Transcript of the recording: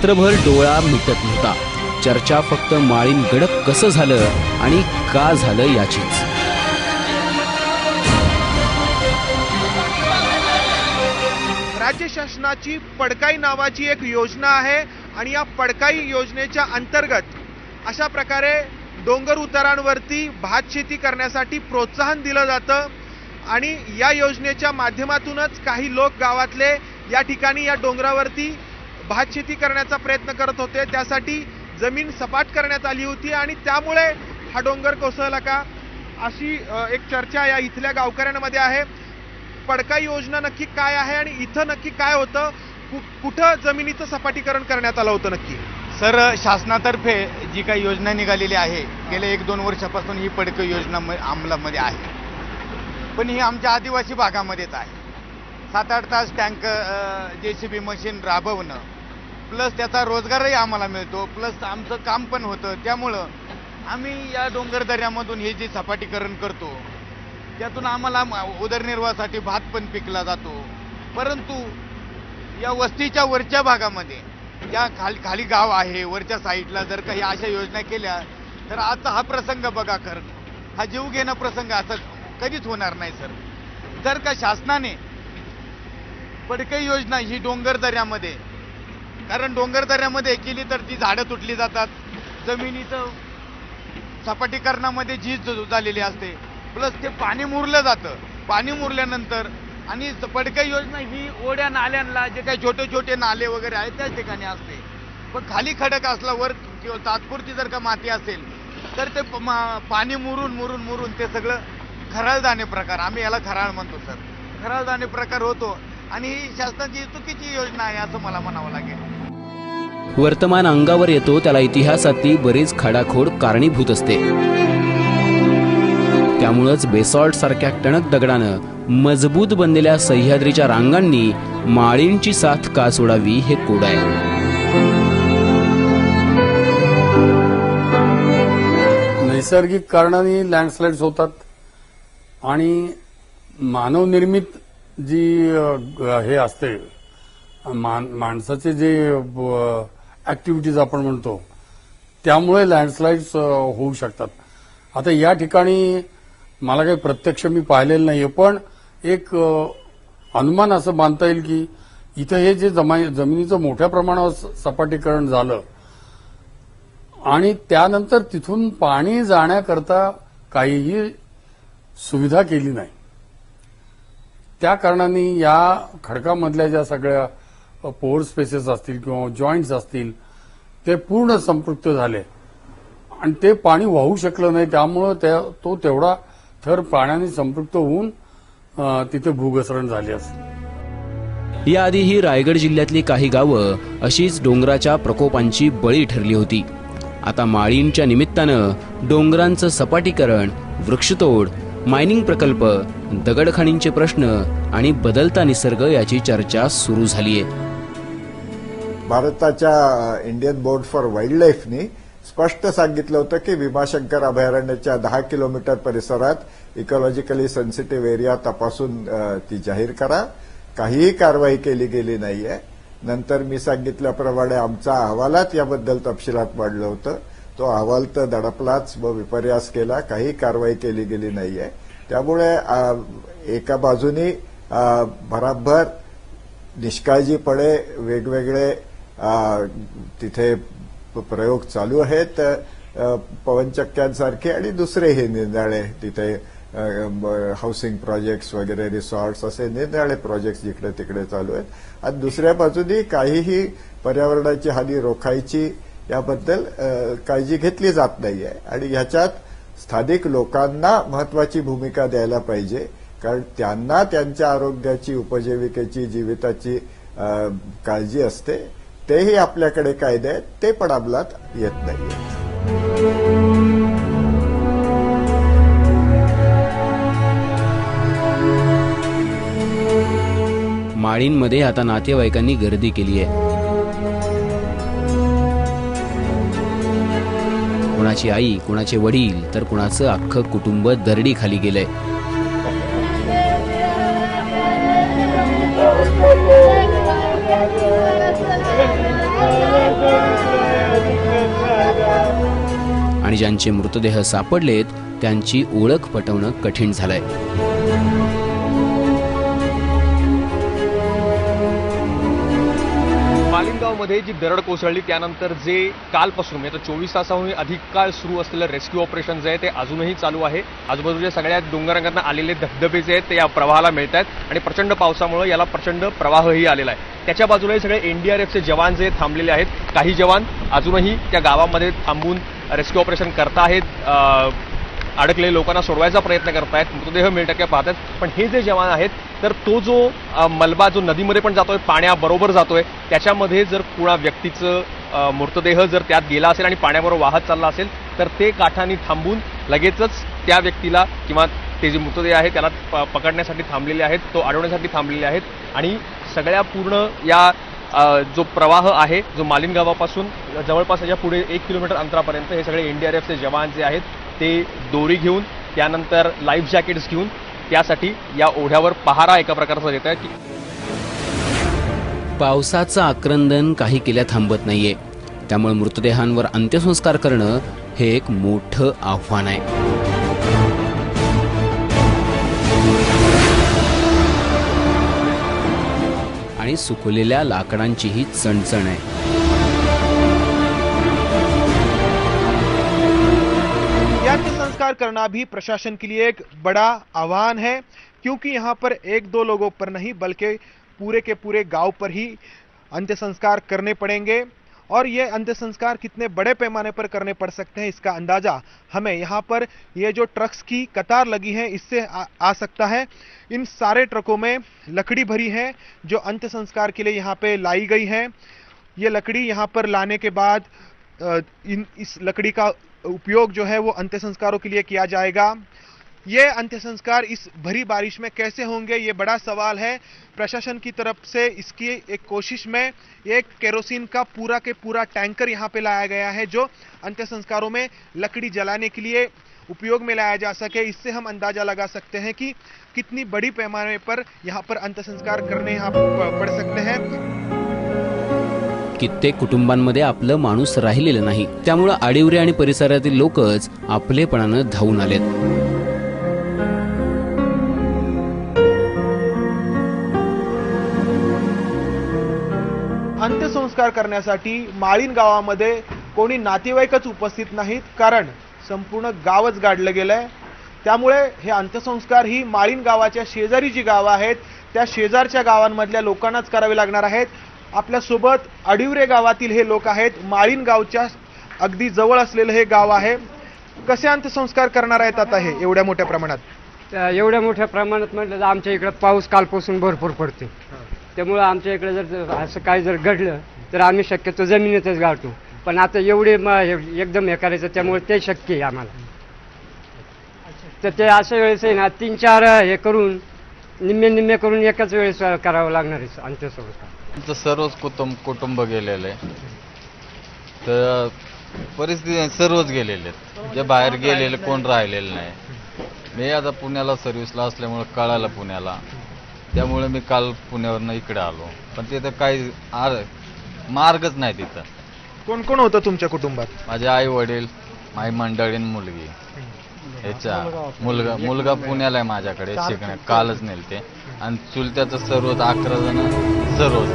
रात्रभर डोळा मिटत नव्हता। चर्चा फक्त माळीन गडप कसं झालं आणि का झालं याचीच। राज्य शासनाची पडकाई नावाची एक योजना आहे आणि या पडकाई योजनेच्या अंतर्गत अशा प्रकारे डोंगर उतारांवरती भात शेती करण्यासाठी प्रोत्साहन दिलं जातं आणि या योजनेच्या माध्यमातूनच काही लोक गावातले या ठिकाणी या डोंगरावरती भात शेती करण्याचा प्रयत्न करत होते। त्यासाठी जमीन सपाट करण्यात आली होती आणि त्यामुळे हा डोंगर कोसळला का अशी एक चर्चा या इथल्या गावकऱ्यांमध्ये आहे। पडकाई योजना नक्की काय आहे आणि इथं नक्की काय होतं, कुठं जमिनीचं सपाटीकरण करण्यात आलं होतं नक्की? सर, शासनातर्फे जी काही योजना निघालेली आहे गेल्या 1-2 वर्षापासून ही पडकाई योजना अंमलामध्ये आहे, पण ही आमच्या आदिवासी भागामध्येच आहे। 7-8 तास टँक JCB मशीन राबवणं प्लस त्याचा रोजगारही आम्हाला मिळतो, प्लस आमचं काम पण होतं। त्यामुळं आम्ही या डोंगरदऱ्यामधून हे जे सपाटीकरण करतो त्यातून आम्हाला उदरनिर्वाहासाठी भात पण पिकला जातो। परंतु या वस्तीच्या वरच्या भागामध्ये ज्या खाली गाव आहे वरच्या साईडला जर काही अशा योजना केल्या तर आता हा प्रसंग बघा, खरं हा जीव घेणं प्रसंग असं कधीच होणार नाही सर। जर का शासनाने पडकाई योजना ही डोंगरदऱ्यामध्ये, कारण डोंगरदऱ्यामध्ये केली तर ती झाडं तुटली जातात, जमिनीचं सपाटीकरणामध्ये झीज झालेली असते, प्लस ते पाणी मुरलं जातं। पाणी मुरल्यानंतर आणि पडकाई योजना ही ओढ्या नाल्यांना जे काही छोटे छोटे नाले वगैरे आहेत त्याच ठिकाणी असते, पण खाली खडक असला वर किंवा तात्पुरती जर का माती असेल तर ते पाणी मुरून ते सगळं खराळदाणे प्रकार, आम्ही याला खराळ म्हणतो सर, खराळदाणे प्रकार होतो आणि ही शासनाची चुकीची योजना आहे असं मला म्हणावं लागेल। वर्तमान अंगावर येतो त्याला इतिहासातली बरीच खाडाखोड कारणीभूत असते। त्यामुळेच बेसॉल्ट सारख्या टणक दगडानं मजबूत बनलेल्या सह्याद्रीच्या रांगांनी माळींची साथ का सोडावी हे कोड आहे। नैसर्गिक कारणांनी लँडस्लाइड्स होतात आणि मानवनिर्मित जी हे असते माणसाचे जे ऍक्टिव्हिटीज आपण म्हणतो त्यामुळे लँडस्लाइड्स होऊ शकतात। आता या ठिकाणी मला काही प्रत्यक्ष मी पाहिलेलं नाहीये, पण एक अनुमान असं बांधता येईल की इथं हे जे जमिनीचं मोठ्या प्रमाणावर सपाटीकरण झालं आणि त्यानंतर तिथून पाणी जाण्याकरता काहीही सुविधा केली नाही, त्या कारणाने या खडकामधल्या ज्या सगळ्या पोअर स्पेसेस असतील किंवा जॉईंट्स असतील ते पूर्ण संपृक्त झाले आणि ते पाणी वाहू शकलं नाही। त्यामुळं तो तेवढा थर पाण्याने संपृक्त होऊन तिथे भूघसरण झाली असते। याआधीही रायगड जिल्ह्यातली काही गावं अशीच डोंगराच्या प्रकोपांची बळी ठरली होती। आता माळींच्या निमित्तानं डोंगरांचं सपाटीकरण, वृक्षतोड, मायनिंग प्रकल्प, दगडखाणींचे प्रश्न आणि बदलता निसर्ग याची चर्चा सुरू झालीय। भारताच्या इंडियन बोर्ड फॉर वाईल्ड लाईफनी स्पष्ट सांगितलं होतं की भीमाशंकर अभयारण्याच्या 10 किलोमीटर परिसरात इकॉलॉजिकली सेन्सिटिव्ह एरिया तपासून ती जाहीर करा। काहीही कारवाई केली गेली नाहीये। नंतर मी सांगितल्याप्रमाणे आमचा अहवालात याबद्दल तपशिलात मांडलं होतं, तो अहवाल तर दडपलाच व विपर्यास केला, काही कारवाई केली गेली नाहीये। त्यामुळे एका बाजूनी भराभर निष्काळजीपणे वेगवेगळे तिथे प्रयोग चालू आहेत, पवनचक्क्यांसारखे आणि दुसरेही निरनिराळे तिथे हाऊसिंग प्रोजेक्ट्स वगैरे रिसॉर्ट्स असे निरनिराळे प्रोजेक्ट्स जिकडे तिकडे चालू आहेत आणि दुसऱ्या बाजूनी काहीही पर्यावरणाची हानी रोखायची याबद्दल काळजी घेतली जात नाहीये आणि ह्याच्यात स्थानिक लोकांना महत्वाची भूमिका द्यायला पाहिजे, कारण त्यांना त्यांच्या आरोग्याची, उपजीविकेची, जीविताची काळजी असते। तेही आपल्याकडे कायदे आहेत, ते पण अंमलात येत नाहीये। माळींमध्ये आता नातेवाईकांनी गर्दी केली आहे। कुणाची आई, कुणाचे वडील तर कुणाचं अख्खं कुटुंब दरडी खाली गेलंय। आणि ज्यांचे मृतदेह सापडलेत त्यांची ओळख पटवणं कठीण झालंय. मालिनगावमध्ये जी दरड कोसळली त्यानंतर जे कालपासून म्हणजे 24 तासाहून अधिक काळ सुरू असलेलं रेस्क्यू ऑपरेशन जे आहे ते अजूनही चालू आहे. आजूबाजूच्या सगळ्या डोंगरांकडनं आलेले धबधबे जे आहेत ते या प्रवाहाला मिळत आहेत आणि प्रचंड पावसामुळे याला प्रचंड प्रवाहही आलेला आहे. त्याच्या बाजूला सगळे एनडीआरएफचे जवान जे थांबलेले आहेत. काही जवान अजूनही त्या गावामध्ये थांबून रेस्क्यू ऑपरेशन करत आहेत, अडकलेल्या लोकांना सोडवायचा प्रयत्न करतायत, मृतदेह मिळतात पाहतात. पण हे जे जवान आहेत तर तो जो मलबा जो नदीमध्ये पण जातोय, पाण्याबरोबर जातोय, त्याच्यामध्ये जर कुणा व्यक्तीचं मृतदेह जर त्यात गेला असेल आणि पाण्याबरोबर वाहत चालला असेल तर ते काठांनी थांबून लगेचच त्या व्यक्तीला किंवा ते जे मृतदेह आहे त्याला पकडण्यासाठी थांबलेले आहेत, तो अडवण्यासाठी थांबलेले आहेत. आणि सगळ्या पूर्ण या जो प्रवाह आहे जो मालिन गावापासून जवळपास याच्या पुढे 1 किलोमीटर अंतरापर्यंत हे सगळे एनडीआरएफचे जवान जे आहेत ते दोरी घेऊन त्यानंतर लाईफ जॅकेट्स घेऊन त्यासाठी या ओढ्यावर पहारा एका प्रकारचा देत आहेत. पावसाचं आक्रंदन काही केल्या थांबत नाहीये, त्यामुळे मृतदेहांवर अंत्यसंस्कार करणं हे एक मोठं आव्हान आहे. आणि सुकलेल्या लाकडांचीही चणचण आहे. ये अंत्यसंस्कार करना भी प्रशासन के लिए एक बड़ा आह्वान है, क्योंकि यहाँ पर 1-2 लोगों पर नहीं बल्कि पूरे के पूरे गांव पर ही अंत्यसंस्कार करने पड़ेंगे. और ये अंत्यसंस्कार कितने बड़े पैमाने पर करने पड़ सकते हैं इसका अंदाजा हमें यहाँ पर ये जो ट्रक्स की कतार लगी है इससे आ सकता है. इन सारे ट्रकों में लकड़ी भरी है जो अंत्यसंस्कार के लिए यहाँ पे लाई गई है. ये लकड़ी यहाँ पर लाने के बाद इस लकड़ी का उपयोग जो है वो अंत्यसंस्कारों के लिए किया जाएगा. ये अंत्यसंस्कार इस भरी बारिश में कैसे होंगे ये बड़ा सवाल है. प्रशासन की तरफ से इसकी एक कोशिश में एक केरोसिन का पूरा के पूरा टैंकर यहाँ पे लाया गया है जो अंत्यसंस्कारों में लकड़ी जलाने के लिए उपयोग में लाया जा सके. इससे हम अंदाजा लगा सकते हैं कि कितनी बड़ी पैमाने पर यहाँ पर अंत्यसंस्कार करने यहाँ पड़ सकते हैं. कित्येक कुटुंबांमध्ये आपलं माणूस राहिलेलं नाही, त्यामुळे आडिवरे आणि परिसरातील लोकच आपलेपणानं धावून आलेत. अंत्यसंस्कार करण्यासाठी माळीन गावामध्ये कोणी नातेवाईकच उपस्थित नाहीत, कारण संपूर्ण गावच गाडलं गेलंय. त्यामुळे हे अंत्यसंस्कार ही माळीन गावाच्या शेजारी जी गावं आहेत त्या शेजारच्या गावांमधल्या लोकांनाच करावे लागणार आहेत. आपल्या सोबत आडिवरे गावातील हे लोक आहेत. माळीन गावच्या अगदी जवळ असलेलं हे गाव आहे. कसे अंत्यसंस्कार करणार आहेत आता हे एवढ्या मोठ्या प्रमाणात? एवढ्या मोठ्या प्रमाणात म्हटलं तर आमच्या इकडे पाऊस कालपासून भरपूर पडतो, त्यामुळे आमच्या इकडे जर असं काय जर घडलं तर आम्ही शक्यतो जमिनीतच गाळतो. पण आता एवढे एकदम हे करायचं त्यामुळे ते शक्य आहे आम्हाला. तर ते अशा वेळेस आहे ना 3-4 हे करून निम्मे करून एकाच वेळेस करावं लागणार आहे अंत्यसंस्कार. आमचं सर्वच कुटुंब गेलेलं आहे, तर परिस्थिती सर्वच गेलेले आहेत. जे बाहेर गेलेले कोण राहिलेलं नाही. मी आता पुण्याला सर्व्हिसला असल्यामुळे कळालं पुण्याला, त्यामुळे मी काल पुण्यावरनं इकडे आलो. पण तिथं काही मार्गच नाही. तिथं कोण कोण होतं तुमच्या कुटुंबात? माझे आई वडील, माझी मंडळी, मुलगी. ह्याचा मुलगा पुण्याला आहे माझ्याकडे शिकण्या, कालच नेलते. आणि चुलत्याचं सर्वच 11 जण सर्वच.